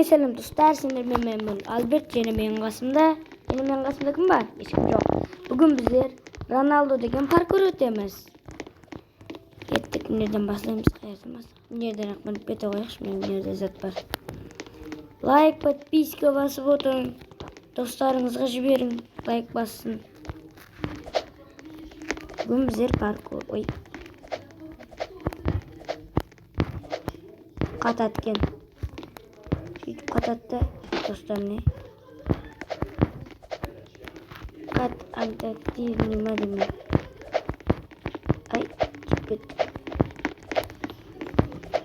Selam dostlar, ben Albert, yine benim kasımda kim var? Hiç kim yok. Bugün bizler Ronaldo degen parkur ötemiz. Yettik, nereden başlayayım, sayarsamaz. Nereden akmanıp bete koyuş, benim nerede zat var. Like, подписка basıp oturun. Dostlarınızga jiberin, like bassın. Bugün bizler parkur, kat atken. Kat attı dostlar ne? Kat antakti nima demi. Ay çıkıt.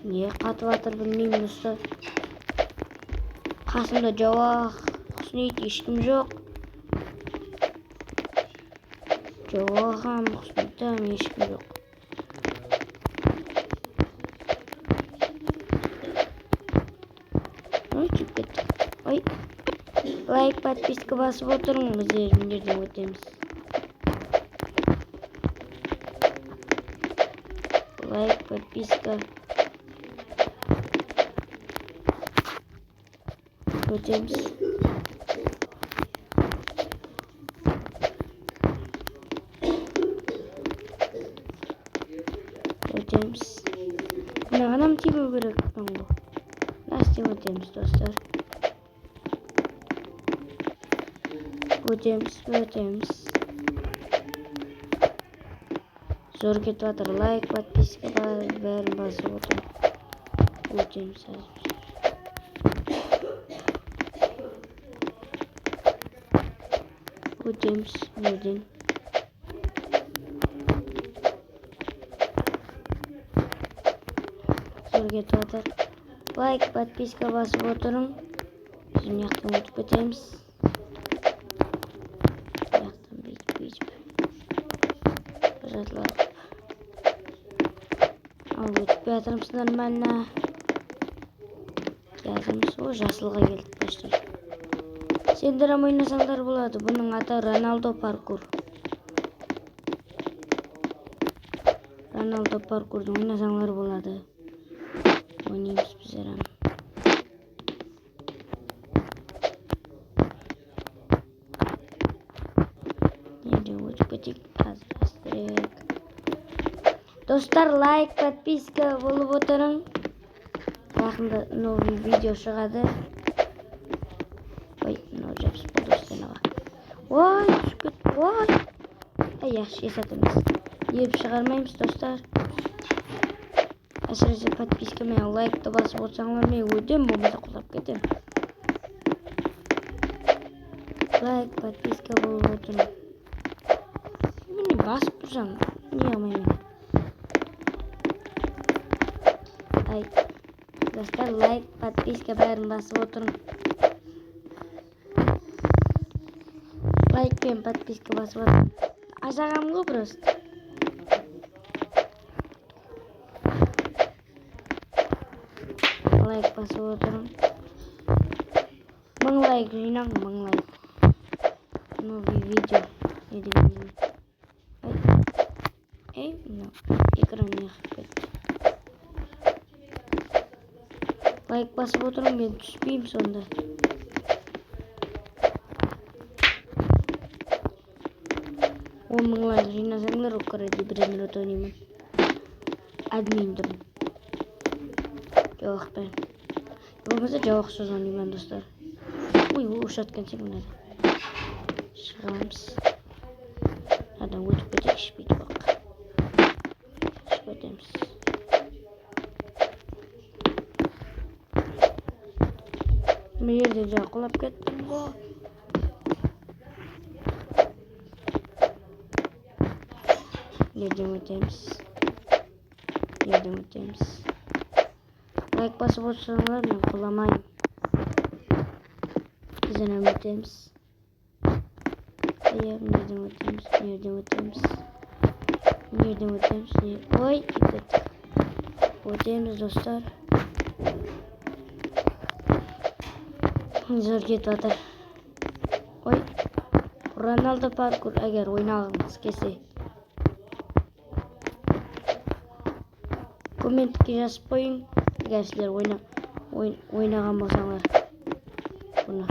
Niye kat vatır bilmeyim dostlar. Kasımda cevak. Husniyet işkim yok. Cevakam husniyetim işkim yok. Ay çıkıt. Ay. Like, подписка basıp oturun bizler nereden ötemiz. Like, подписка. Ötemiz. Ötemiz. Buna anam kimi bırakmam bu. Nasıl ötemiz dostlar. Ötemiz. Zor ketvatır. Like, подписка bari basıp oturun. Ötemiz. Ötemiz. Nereden? Zor ketvatır. Like, подписка basıp oturun. Bizim yaktım ötüp ötemiz. Yaktım bir. Rahatlar. Al ötüp yatırım sınırım benimle. Geldiğimiz o jasılga geldik dostlar. Sendiram oynasanlar buladı. Bunun adı Ronaldo parkur. Ronaldo parkurda oynasanlar buladı. Oynayımız bizler hem. Nerede uç kötük azrastık. Dostlar like, подписка bolup oturun. Yakında novi video çıkadı. Oy, ne olacak bu dostlarına bak. Vay, çıkıt, vay. Ay yaxşı esatımız. Yiyip çıkarmayımız dostlar. Aşırıca подписка мен like da basıp otursanlar men ödem bolmasa kulap ketem. Like, подписка bolup oturun. Meni basıp dursam, niye almayayım? Ay. Dostlar like, подписка bari basıp oturun. Like ben подписка basıp oturun. Aşağım bu prost. Like basıp oturun. 1000 like jinak 1000 like. Novi video. Ne diyeyim? Ay. No. Ekran yakıp. Like basıp oturun, ben düşmeyeyim sonunda. O mыңlar жинасаңдар окырады bir минут ойнаймын. Админ durun. Yok ben. Olmasa cevapsız oynayayım dostlar. Uy uşatken segunları. Şrams. Adam uçup öteki şipit bak. Şipetemiz. Bir yerde cakulap kettim bu. Yerden ötemiz. Like basıp otursanlar ben kulamayım. Bizden ötemiz. Nereden ötemiz. Oy gittik. Ötemiz dostlar. Zor ketvatır. Oy. Ronaldo parkur eğer oynağınız kese. Kommentga yazıp koyun. Agar sizlar o'ynagan bo'lsanglar. bunu.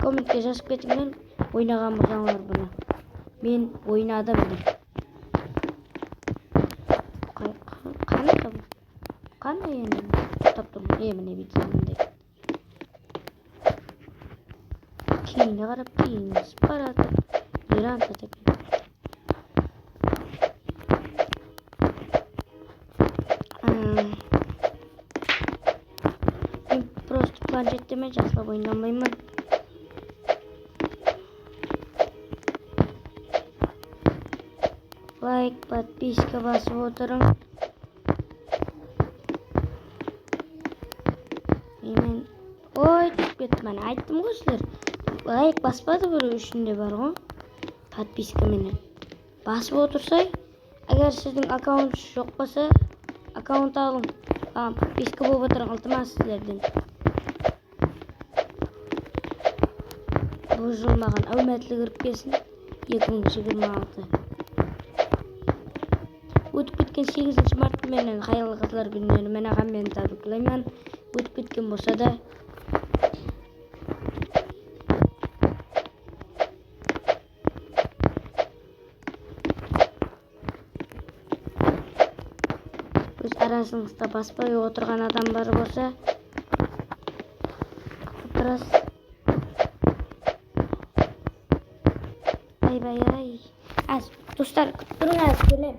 Kommentке жазып кетіңдер, ойнаған болсаңдар bunu. Men oynadım деп. Қандай енді? Тоқтап тұрмын. Міне бүйтемін деп. Кейінге қарап кейін барады. Иран татып. Мен просто планшеттемен жақсылап ойнамаймын. Лайк, подписка басып отырың. Ой, түсіп кетті. Мен айттым ғой сіздер. Лайк баспады бір үшінде бар ғой. Подписка менен басып отырсай, егер сіздің аккаунт жоқ болса, аккаунт алың. Подписка болып отырған ылтымас сіздерден. Бұл жыл маған әумәтлі кіріп келсін. 2026. Өтіп кеткен 8 март менен қайырлы қызлар күндері мен ағаммен табыклаймын. Өтіп кеткен болса да өз арасыңызда баспай отырған адам бар болса, отырас. Ай. Достар, тұрыңыз, келем.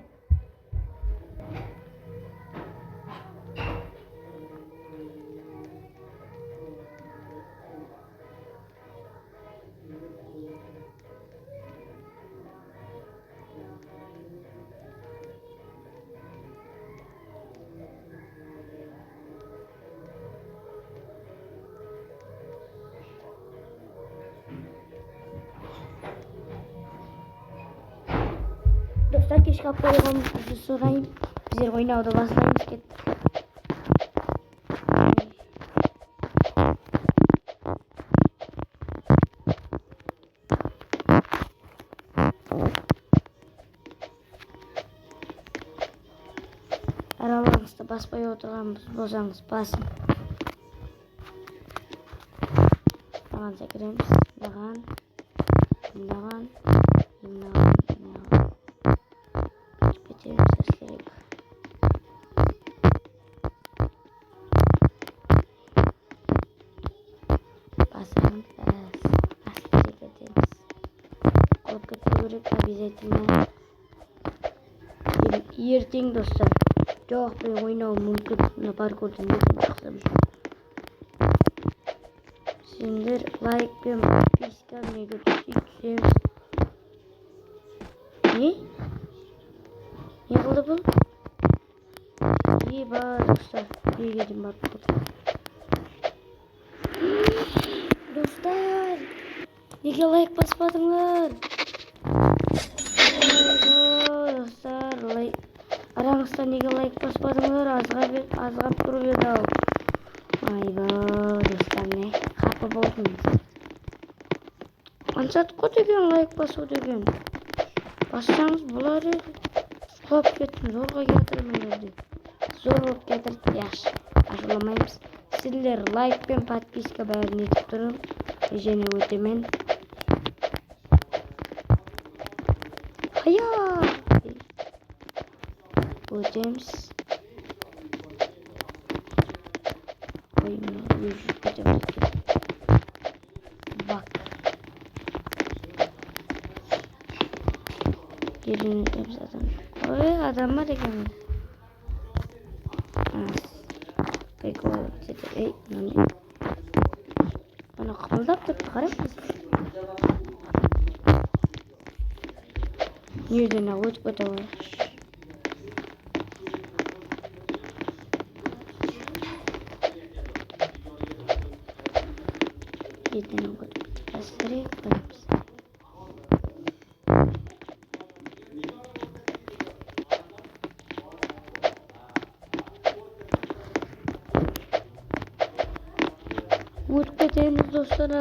Dostlar, kешкі қойғанымызды сұрайын. Біздер ойнауды бастаймыз кеттік. Араларыңызды баспай отырғанбыз болсаңыз басын. Маған секіреміз. Маған. Обязательно. Ертең достар. Жоқ, мен ойнау мүмкін. Мына паркурдың ертең шықсам. Сендер лайк пен подписка мега түсеміз. Не қылды бұл? Бар достар. Неге дейін барып болды. Достар, неге лайк баспадыңдар? Достар, араңызда неге лайк баспадыңдар? Азғап тұрып еді ау. Достар, не қапы болдыңыз. Ансат қой деген лайк басу деген. Бассаңыз болар еді. Құлап кеттім, зорға кетірмін еді. Зор болып кетірді, яш. Ашыламаймыз. Сіздер лайк пен подписка бәрін етіп тұрым. Және өтемен. Өтеміз. Бак. Gelin ötemiz adam. Adam var ekan. Peki o dedi. Bana kımıldap turibdi, qaraysiz. Nereden o'tib ketaver. Yerden o'tib ketib qolamiz. O'tib ketamiz do'stlar,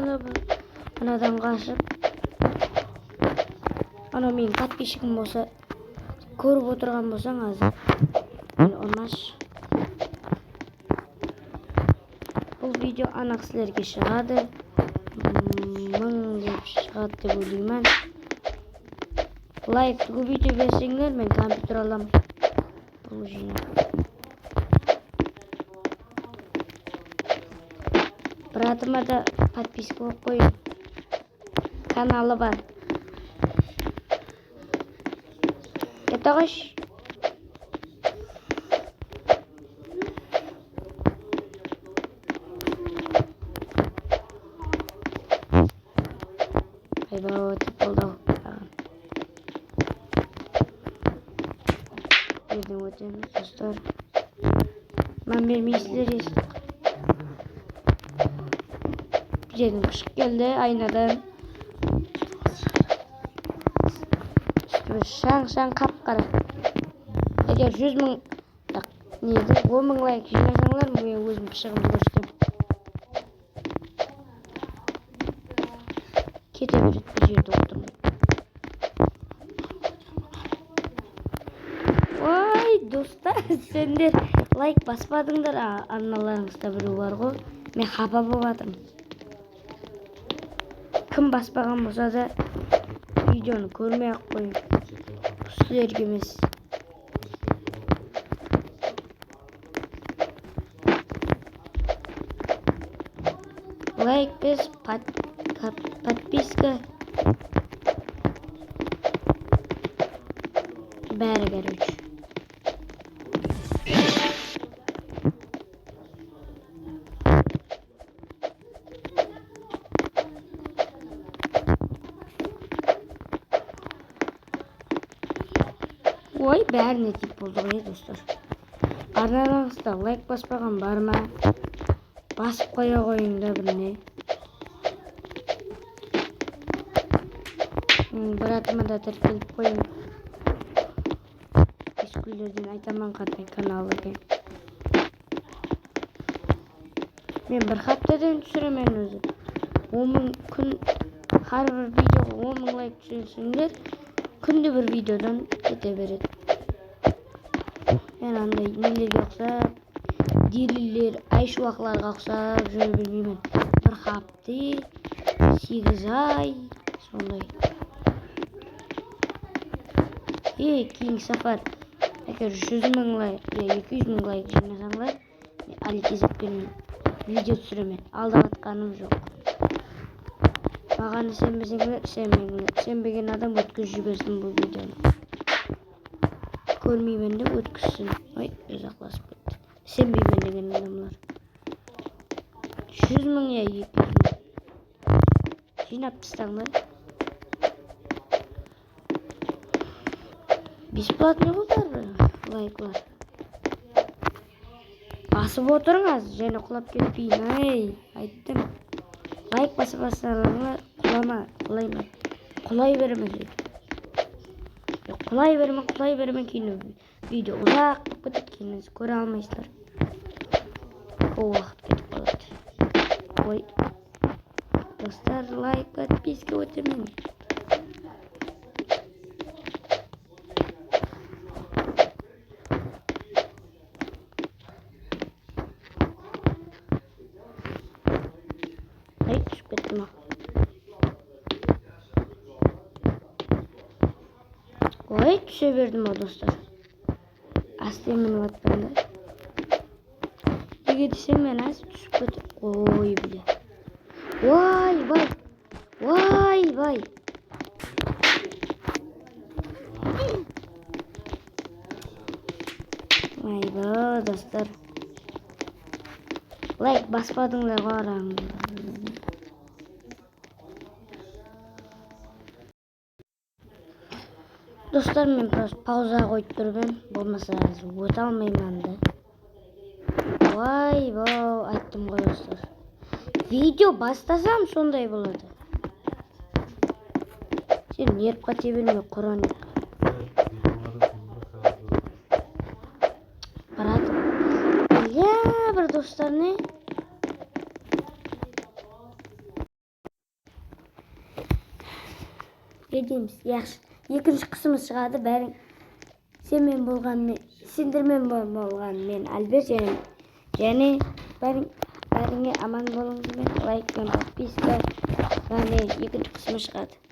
anadan qaşib. Ana men подписчигim bo'lsa, ko'rib o'tirgan bo'lsang hozir. Meni olmash. бұл видео анық сілерге шығады. 1000 деп шығады деп ойлаймын. Лайкты көбейте берсеңдер, мен компьютер алам. Бұл жинақ. Братыма да подписка болып қойын. Каналы бар. Кетағаш. Айба өтіп болды. Ерден өтеміз, достар. Мен бермейсіздер естік. Жердің күшік келді айнадан. Үстіміз шаң-шаң қап-қара. Егер 100 000 неді 10 000 лайк жинасаңлар, мен өзім пішігімді көрсетем. Кете береді бұл жерді отырмай. Ой, достар, сендер лайк баспадыңдар, аналарыңызда біреу бар ғой. Мен хапа болатым. Кім баспаған болса да видеоны көрмей ақ қойын. Сіздерге емес. Лайк без подписка. Бәрі короче. Ой, бәріне тиіп болды ғой, достар. Арналарыңызда лайк баспаған бар ма? Басып қоя қойыңда біріне. Братыма да тіркеліп қойын. Ескүлерден айтаман қандай канал екен. Мен бір хаптадан түсіремен өзі. 10 000 күн, har bir videoға 10 000 лайк түсірсеңдер, күнде бір видеодан кете береді. Мен андай нелерге ұқсап, делилер, айшуақларға ұқсап жүре бермеймін. Бір хапты, 8 ай, сондай. Кейін сафар, егер 100 000 лайк, 200 000 лайк жинасаңлар, али кезекпен видео түсіремен. Алдаватқаным жоқ. Маған сенбеген адам өткізіп жіберсін бұл видеоны. Көрмеймін деп өткізсін. Ой, ұзақласып кетті. Сенбеймін деген адамлар. 100 000 я 200 000. Жинап тастаңдар. Бесплатный ғой бәрі лайклар. Басып отырыңыз, және құлап кетпейін. Ай, айттым. Лайк басып-бассаңлар, құлай береміз. Құлай бермен кейін видео ұзақ кетіп кеткеніңіз көре алмайсыздар. Ол уақыт кетіп қалады. Ой, достар, лайк, подписка өтемін. Ай, түсіп кеттім ақ. Ой, түсе бердім о, достар. Астымен өттімді. Неге десем мен аз түсіп кетіп. Ой, біле. Ой, бай. Айба, достар. Лайк баспадыңдар қараңыздар. Достар, мен просто пауза қойып тұрмын. Болмаса өте алмаймын да. Ой, айттым ғой достар. Видео бастасам сондай болады. Сен еріп қате берме, Құран. Братым. Бір достар не? Едеміз, яқшы. Екінші қысымыз шығады, бәрің сендермен болған мен Альберт және бәрің Bäriňe aman bolun demek, like ve podpiska. Yani ikinci kısmı çıkardı.